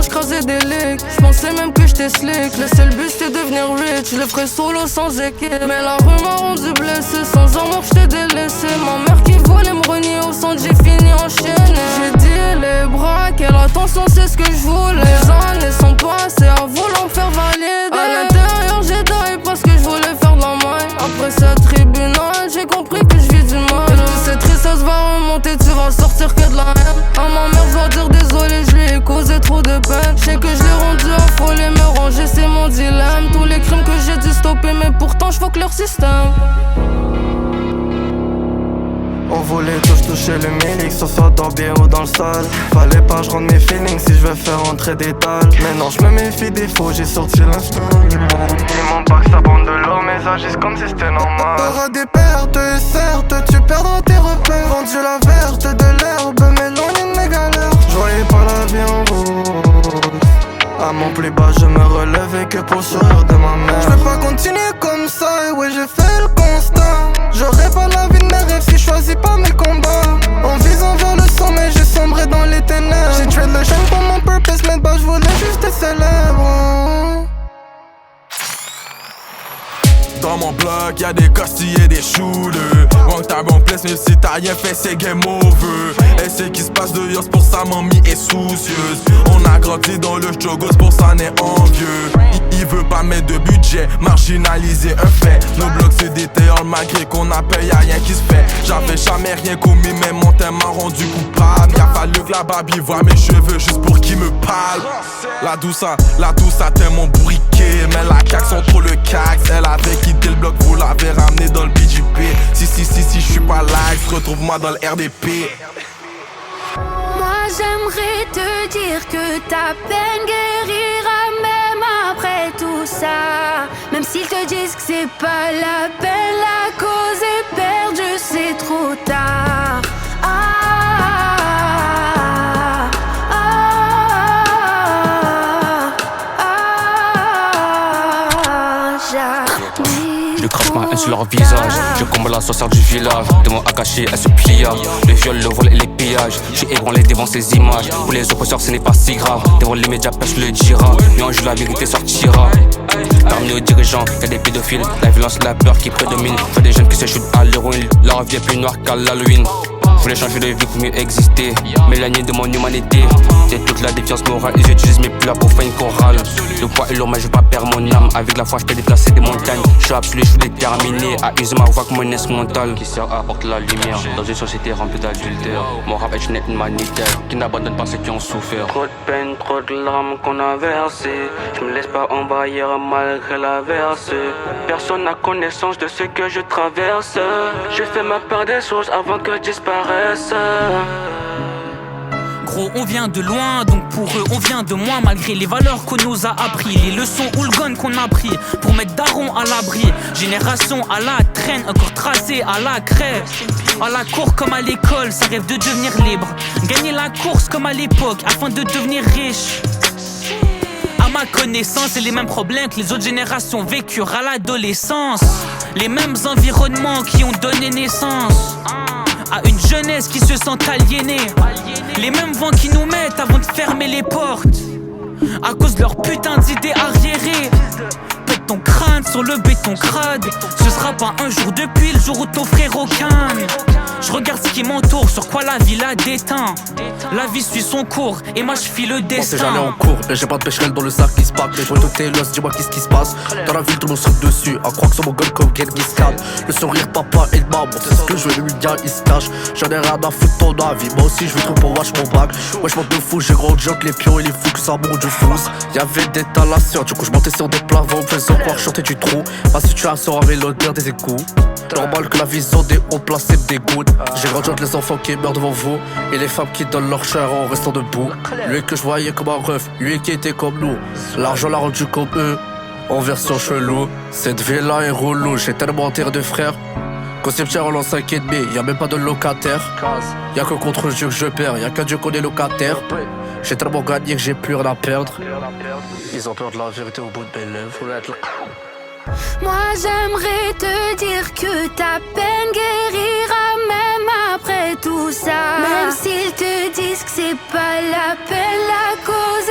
j'crasais des leaks. J'pensais même que j'étais slick. Le seul but c'était devenir rich. Je le ferais solo sans équipe. Mais la rue m'a rendu blessé. Sans amour j't'ai délaissé. Ma mère qui voulait me renier au centre, j'ai fini enchaîné. J'ai dit les bras, quelle attention, c'est ce que je voulais. Les années sont passées à vouloir me faire valider. À l'intérieur j'ai die parce que je voulais faire de la maille. Après cette tribunal, j'ai compris que je vis du mal. Et toute cette tristesse va remonter, tu vas sortir que de la haine. À ma mère je dois dire désolé, je lui ai causé trop de peine. Je sais que je l'ai rendu affolé, me ranger c'est mon dilemme. Tous les crimes que j'ai dû stopper, mais pourtant je fuck leur système. On voulait tous toucher le million, que ce soit dans le bien ou dans le sale. Fallait pas je rende mes feelings si je veux faire entrer des dalles. Maintenant je me méfie des faux, j'ai sorti l'instant. Ils m'ont pas que ça bande de l'eau, mais agissent comme si c'était normal. T'auras des pertes et certes, tu perdras tes repères. Vendu la verte de l'herbe, mais loin de mes galères. Je voyais pas la vie en rose. À mon plus bas je me relevais que pour sourire de ma mère. Je peux pas continuer comme ça, et ouais j'ai fait le constat. J'aurais pas la vie de mes rêves si je choisis pas mes combats. En visant vers le sommet, j'ai sombré dans les ténèbres. J'ai tué le jeune pour mon purpose, mais bah je voulais juste être célèbre. Dans mon bloc, y'a des costilles et des shooters. Wrong time, wrong place, mais si t'as rien fait, c'est game over. Et c'est qui se passe de c'est pour ça mamie est soucieuse. On a grandi dans le struggle, c'est pour ça on est envieux. Il veut pas mettre de budget, marginaliser un fait. Nos blocs c'est des théories, malgré qu'on appelle, y'a rien qui se fait. J'avais jamais rien commis, mais mon thème m'a rendu coupable. Y'a fallu que la babie voie mes cheveux juste pour qu'il me parle. La douce, t'es mon bourriquet. Mais la caque sont trop le cax. Elle avait quitté le bloc, vous l'avez ramené dans le BGP. Si, j'suis pas lax, retrouve-moi dans le RDP. Moi j'aimerais te dire que ta peine guérira même après tout ça. Même s'ils te disent que c'est pas la peine, la cause est perdue, c'est trop tard. Je crache pas un sur leur visage. Je combat la sorcière du village. Devant Akashi, elle se plia. Le viol, le vol et les pillages. J'ai ébranlé devant ces images. Pour les oppresseurs, ce n'est pas si grave. Devant les médias, pêche le dira. Mais un jour, la vérité sortira. Parmi nos dirigeants, y'a des pédophiles. La violence et la peur qui prédominent. Faut des jeunes qui se shootent à l'héroïne. Leur vie est plus noire qu'à l'Halloween. Je voulais changer de vie pour mieux exister. M'éloigner de mon humanité. C'est toute la défiance morale. Ils utilisent mes pleurs pour faire une chorale. Le poids est lourd, mais je veux pas perdre mon âme. Avec la foi, je peux déplacer des montagnes. Je suis absolu, je suis déterminé à user ma voix comme un instrumental qui sert à apporter la lumière dans une société remplie d'adultère. Mon rap est une aide humanitaire qui n'abandonne pas ceux qui ont souffert. Trop de peine, trop de larmes qu'on a versées. Je me laisse pas envahir malgré l'averse. Personne n'a connaissance de ce que je traverse. Je fais ma part des choses avant que je disparaisse. Gros, on vient de loin, donc pour eux on vient de moins. Malgré les valeurs qu'on nous a appris, les leçons ou le gun qu'on a pris pour mettre daron à l'abri. Génération à la traîne, encore tracée à la crève. À la cour comme à l'école, ça rêve de devenir libre. Gagner la course comme à l'époque afin de devenir riche. À ma connaissance, c'est les mêmes problèmes que les autres générations vécurent à l'adolescence. Les mêmes environnements qui ont donné naissance à une jeunesse qui se sent aliénée. Les mêmes vents qui nous mettent avant de fermer les portes à cause de leur putain d'idées arriérées. Pète ton crâne sur le béton crade. Ce sera pas un jour depuis le jour où ton frère aucun. Je regarde ce qui m'entoure, sur quoi la vie la déteint. La vie suit son cours et moi je file le destin. J'allais en cours et j'ai pas de pêcherelle dans le sac qui se pack. Les joints de tes l'os, dis-moi qu'est-ce qui se passe. Dans la ville tout le monde saute dessus, à croire que c'est mon gun comme Genghis Khan. Le sourire papa et de maman, c'est ce que je veux, le mien il se cache. J'en ai rien à foutre ton avis, moi aussi je veux trop pour watch mon bac. Wesh monte de fou, j'ai gros joke, les pions et les fous que ça monte de fous. Y'avait des talations, du coup je montais sur des plafonds, faisant croire chanter du trou. Ma situation avait l'odeur des égouts. Normal que la vision des hauts placés me dégoûte. J'ai grandi entre les enfants qui meurent devant vous et les femmes qui donnent leur chair en restant debout. Lui que je voyais comme un ref, lui qui était comme nous. L'argent l'a rendu comme eux, en version chelou. Cette vie-là est relou, j'ai tellement enterré de frères qu'au cimetière on lance 5,5, y'a même pas de locataire. Y'a que contre Dieu que je perds, y'a qu'un Dieu qu'on est locataire. J'ai tellement gagné que j'ai plus rien à perdre. Ils ont peur de la vérité au bout de mes lèvres. Moi j'aimerais te dire que ta peine guérira même après tout ça. Même s'ils te disent que c'est pas la peine, la cause